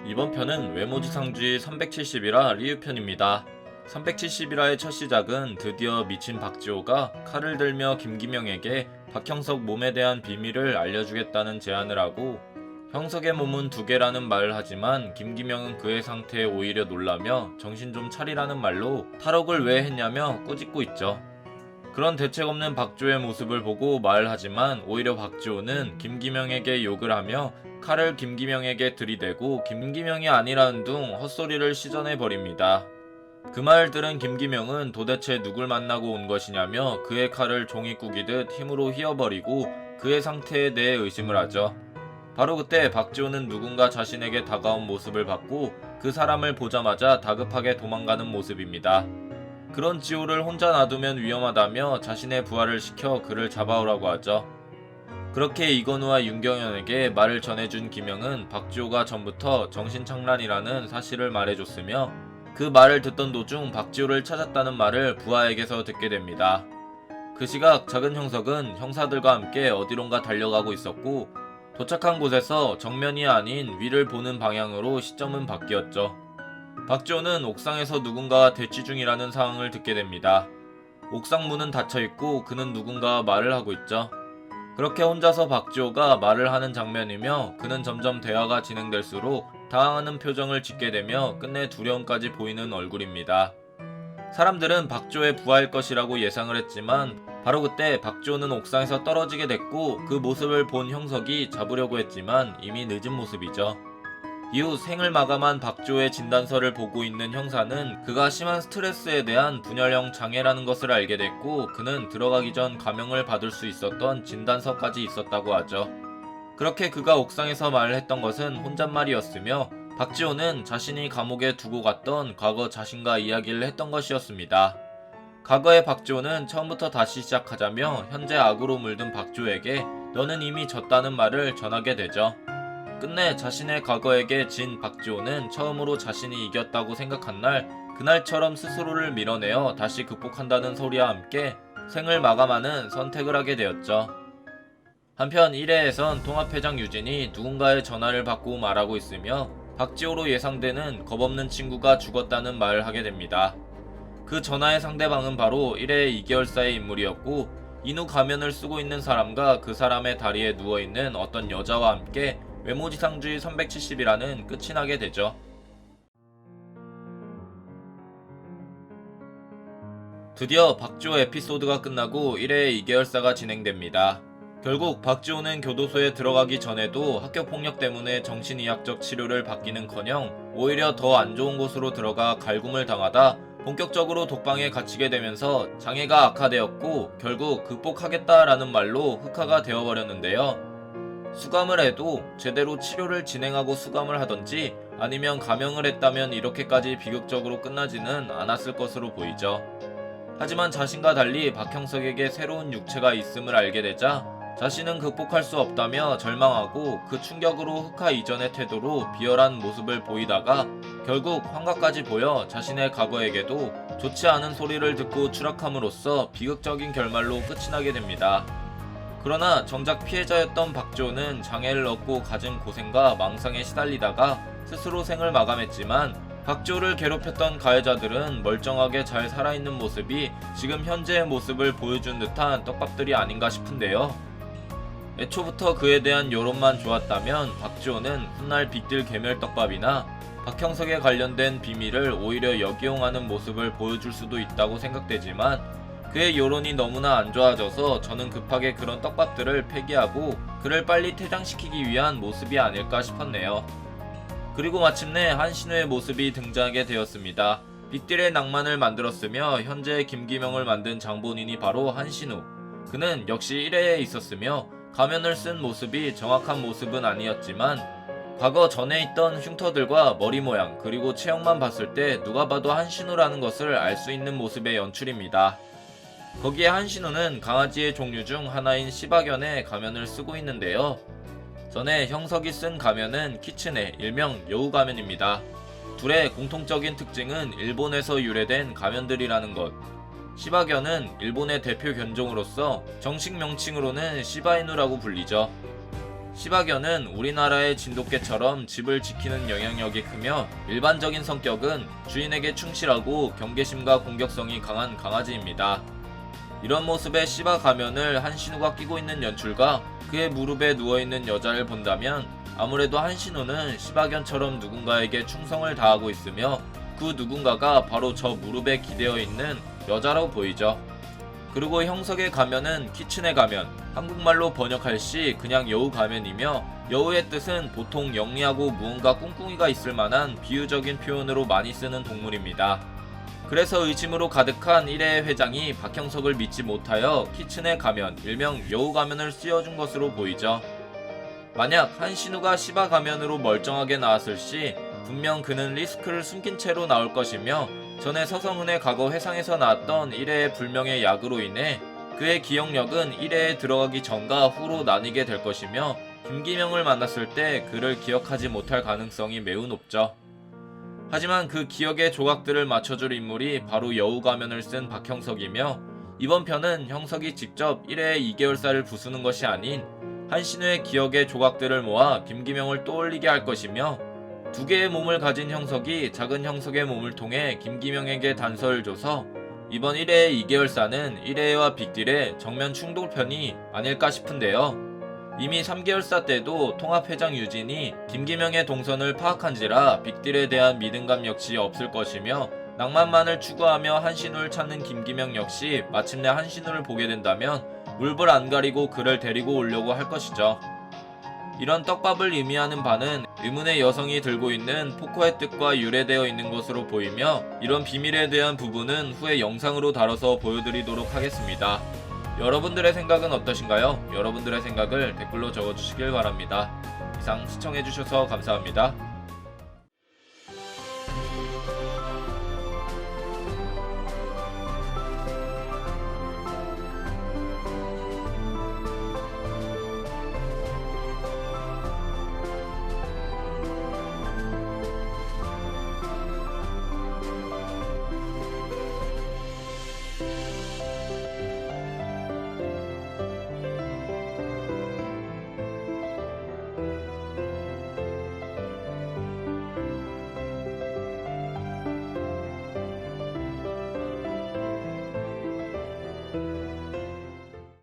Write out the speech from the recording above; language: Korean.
이번 편은 외모지상주의 370이라 리뷰편입니다. 370이라의 첫 시작은 드디어 미친 박지호가 칼을 들며 김기명에게 박형석 몸에 대한 비밀을 알려주겠다는 제안을 하고 형석의 몸은 두 개라는 말을 하지만 김기명은 그의 상태에 오히려 놀라며 정신 좀 차리라는 말로 탈옥을 왜 했냐며 꾸짖고 있죠. 그런 대책 없는 박지호의 모습을 보고 말하지만 오히려 박지호는 김기명에게 욕을 하며 칼을 김기명에게 들이대고 김기명이 아니라는 둥 헛소리를 시전해버립니다. 그 말 들은 김기명은 도대체 누굴 만나고 온 것이냐며 그의 칼을 종이 꾸기듯 힘으로 휘어버리고 그의 상태에 대해 의심을 하죠. 바로 그때 박지호는 누군가 자신에게 다가온 모습을 봤고 그 사람을 보자마자 다급하게 도망가는 모습입니다. 그런 지호를 혼자 놔두면 위험하다며 자신의 부하를 시켜 그를 잡아오라고 하죠. 그렇게 이건우와 윤경현에게 말을 전해준 김영은 박지호가 전부터 정신착란이라는 사실을 말해줬으며 그 말을 듣던 도중 박지호를 찾았다는 말을 부하에게서 듣게 됩니다. 그 시각 작은 형석은 형사들과 함께 어디론가 달려가고 있었고 도착한 곳에서 정면이 아닌 위를 보는 방향으로 시점은 바뀌었죠. 박지호는 옥상에서 누군가와 대치 중이라는 상황을 듣게 됩니다. 옥상 문은 닫혀있고 그는 누군가와 말을 하고 있죠. 그렇게 혼자서 박지호가 말을 하는 장면이며 그는 점점 대화가 진행될수록 당황하는 표정을 짓게 되며 끝내 두려움까지 보이는 얼굴입니다. 사람들은 박지호의 부하일 것이라고 예상을 했지만 바로 그때 박지호는 옥상에서 떨어지게 됐고 그 모습을 본 형석이 잡으려고 했지만 이미 늦은 모습이죠. 이후 생을 마감한 박지호의 진단서를 보고 있는 형사는 그가 심한 스트레스에 대한 분열형 장애라는 것을 알게 됐고 그는 들어가기 전 감형을 받을 수 있었던 진단서까지 있었다고 하죠. 그렇게 그가 옥상에서 말을 했던 것은 혼잣말이었으며 박지호는 자신이 감옥에 두고 갔던 과거 자신과 이야기를 했던 것이었습니다. 과거의 박지호는 처음부터 다시 시작하자며 현재 악으로 물든 박지호에게 너는 이미 졌다는 말을 전하게 되죠. 끝내 자신의 과거에게 진 박지호는 처음으로 자신이 이겼다고 생각한 날 그날처럼 스스로를 밀어내어 다시 극복한다는 소리와 함께 생을 마감하는 선택을 하게 되었죠. 한편 1회에선 통합회장 유진이 누군가의 전화를 받고 말하고 있으며 박지호로 예상되는 겁없는 친구가 죽었다는 말을 하게 됩니다. 그 전화의 상대방은 바로 1회 이계열사의 인물이었고 인후 가면을 쓰고 있는 사람과 그 사람의 다리에 누워있는 어떤 여자와 함께 외모지상주의 370이라는 끝이 나게 되죠. 드디어 박지호 에피소드가 끝나고 1회의 이계열사가 진행됩니다. 결국 박지호는 교도소에 들어가기 전에도 학교폭력 때문에 정신의학적 치료를 받기는커녕 오히려 더 안 좋은 곳으로 들어가 갈굼을 당하다 본격적으로 독방에 갇히게 되면서 장애가 악화되었고 결국 극복하겠다라는 말로 흑화가 되어버렸는데요. 수감을 해도 제대로 치료를 진행하고 수감을 하던지 아니면 감형을 했다면 이렇게까지 비극적으로 끝나지는 않았을 것으로 보이죠. 하지만 자신과 달리 박형석에게 새로운 육체가 있음을 알게 되자 자신은 극복할 수 없다며 절망하고 그 충격으로 흑화 이전의 태도로 비열한 모습을 보이다가 결국 환각까지 보여 자신의 과거에게도 좋지 않은 소리를 듣고 추락함으로써 비극적인 결말로 끝이 나게 됩니다. 그러나 정작 피해자였던 박지호는 장애를 얻고 가진 고생과 망상에 시달리다가 스스로 생을 마감했지만 박지호를 괴롭혔던 가해자들은 멀쩡하게 잘 살아있는 모습이 지금 현재의 모습을 보여준 듯한 떡밥들이 아닌가 싶은데요. 애초부터 그에 대한 여론만 좋았다면 박지호는 훗날 빅딜 개멸떡밥이나 박형석에 관련된 비밀을 오히려 역이용하는 모습을 보여줄 수도 있다고 생각되지만 그의 여론이 너무나 안 좋아져서 저는 급하게 그런 떡밥들을 폐기하고 그를 빨리 퇴장시키기 위한 모습이 아닐까 싶었네요. 그리고 마침내 한신우의 모습이 등장하게 되었습니다. 빅딜의 낭만을 만들었으며 현재 김기명을 만든 장본인이 바로 한신우. 그는 역시 1회에 있었으며 가면을 쓴 모습이 정확한 모습은 아니었지만 과거 전에 있던 흉터들과 머리 모양 그리고 체형만 봤을 때 누가 봐도 한신우라는 것을 알 수 있는 모습의 연출입니다. 거기에 한신우는 강아지의 종류 중 하나인 시바견의 가면을 쓰고 있는데요. 전에 형석이 쓴 가면은 키츠네, 일명 여우 가면입니다. 둘의 공통적인 특징은 일본에서 유래된 가면들이라는 것. 시바견은 일본의 대표 견종으로서 정식 명칭으로는 시바이누라고 불리죠. 시바견은 우리나라의 진돗개처럼 집을 지키는 영향력이 크며 일반적인 성격은 주인에게 충실하고 경계심과 공격성이 강한 강아지입니다. 이런 모습의 시바 가면을 한신우가 끼고 있는 연출과 그의 무릎에 누워있는 여자를 본다면 아무래도 한신우는 시바견처럼 누군가에게 충성을 다하고 있으며 그 누군가가 바로 저 무릎에 기대어 있는 여자로 보이죠. 그리고 형석의 가면은 키츠네 가면, 한국말로 번역할 시 그냥 여우 가면이며 여우의 뜻은 보통 영리하고 무언가 꿍꿍이가 있을 만한 비유적인 표현으로 많이 쓰는 동물입니다. 그래서 의심으로 가득한 1회의 회장이 박형석을 믿지 못하여 키츠네 가면, 일명 여우 가면을 씌워준 것으로 보이죠. 만약 한신우가 시바 가면으로 멀쩡하게 나왔을 시 분명 그는 리스크를 숨긴 채로 나올 것이며 전에 서성은의 과거 회상에서 나왔던 1회의 불명의 약으로 인해 그의 기억력은 1회에 들어가기 전과 후로 나뉘게 될 것이며 김기명을 만났을 때 그를 기억하지 못할 가능성이 매우 높죠. 하지만 그 기억의 조각들을 맞춰줄 인물이 바로 여우 가면을 쓴 박형석이며 이번 편은 형석이 직접 1회의 2개월살을 부수는 것이 아닌 한신우의 기억의 조각들을 모아 김기명을 떠올리게 할 것이며 두 개의 몸을 가진 형석이 작은 형석의 몸을 통해 김기명에게 단서를 줘서 이번 1회의 2개월사는 1회와 빅딜의 정면 충돌편이 아닐까 싶은데요. 이미 3개월사 때도 통합회장 유진이 김기명의 동선을 파악한지라 빅딜에 대한 믿음감 역시 없을 것이며 낭만만을 추구하며 한신우를 찾는 김기명 역시 마침내 한신우를 보게 된다면 물불 안 가리고 그를 데리고 오려고 할 것이죠. 이런 떡밥을 의미하는 바는 의문의 여성이 들고 있는 포코의 뜻과 유래되어 있는 것으로 보이며 이런 비밀에 대한 부분은 후에 영상으로 다뤄서 보여드리도록 하겠습니다. 여러분들의 생각은 어떠신가요? 여러분들의 생각을 댓글로 적어주시길 바랍니다. 이상 시청해주셔서 감사합니다.